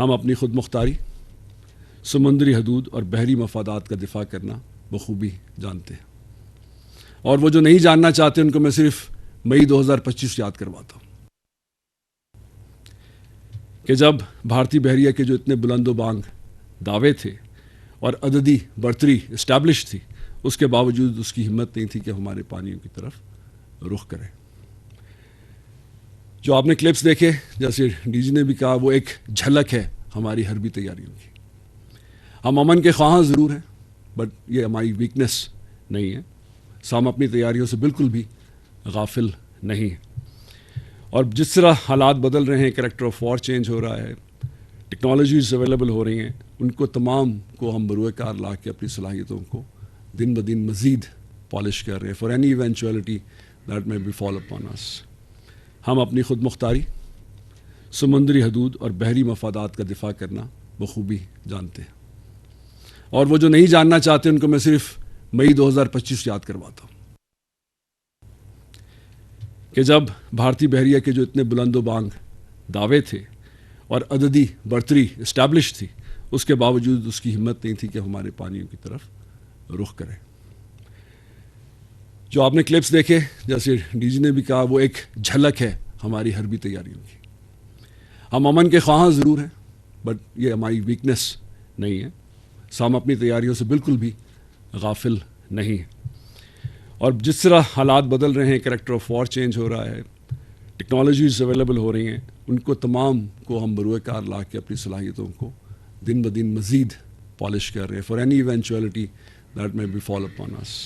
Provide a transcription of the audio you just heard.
ہم اپنی خود مختاری، سمندری حدود اور بحری مفادات کا دفاع کرنا بخوبی جانتے ہیں، اور وہ جو نہیں جاننا چاہتے ان کو میں صرف مئی 2025 یاد کرواتا ہوں کہ جب بھارتی بحریہ کے جو اتنے بلند و بانگ دعوے تھے اور عددی برتری اسٹیبلش تھی، اس کے باوجود اس کی ہمت نہیں تھی کہ ہمارے پانیوں کی طرف رخ کرے۔ جو آپ نے کلپس دیکھے، جیسے ڈی جی نے بھی کہا، وہ ایک جھلک ہے ہماری حربی تیاریوں کی۔ ہم امن کے خواہاں ضرور ہیں، بٹ یہ ہماری ویکنس نہیں ہے۔ ہم اپنی تیاریوں سے بالکل بھی غافل نہیں ہیں، اور جس طرح حالات بدل رہے ہیں، کریکٹر آف وار چینج ہو رہا ہے، ٹیکنالوجیز اویلیبل ہو رہی ہیں، ان کو تمام کو ہم بروئے کار لا کے اپنی صلاحیتوں کو دن بدن مزید پالش کر رہے ہیں for any eventuality that may be fall upon us. ہم اپنی خود مختاری، سمندری حدود اور بحری مفادات کا دفاع کرنا بخوبی جانتے ہیں، اور وہ جو نہیں جاننا چاہتے ان کو میں صرف مئی 2025 یاد کرواتا ہوں کہ جب بھارتی بحریہ کے جو اتنے بلند و بانگ دعوے تھے اور عددی برتری اسٹیبلش تھی، اس کے باوجود اس کی ہمت نہیں تھی کہ ہمارے پانیوں کی طرف رخ کرے۔ جو آپ نے کلپس دیکھے، جیسے ڈی جی نے بھی کہا، وہ ایک جھلک ہے ہماری حربی تیاریوں کی۔ ہم امن کے خواہاں ضرور ہیں، بٹ یہ ہماری ویکنس نہیں ہے۔ ہم اپنی تیاریوں سے بالکل بھی غافل نہیں ہیں، اور جس طرح حالات بدل رہے ہیں، کریکٹر آف وار چینج ہو رہا ہے، ٹیکنالوجیز اویلیبل ہو رہی ہیں، ان کو تمام کو ہم بروئے کار لا کے اپنی صلاحیتوں کو دن بدن مزید پالش کر رہے ہیں for any eventuality that may be fall upon us.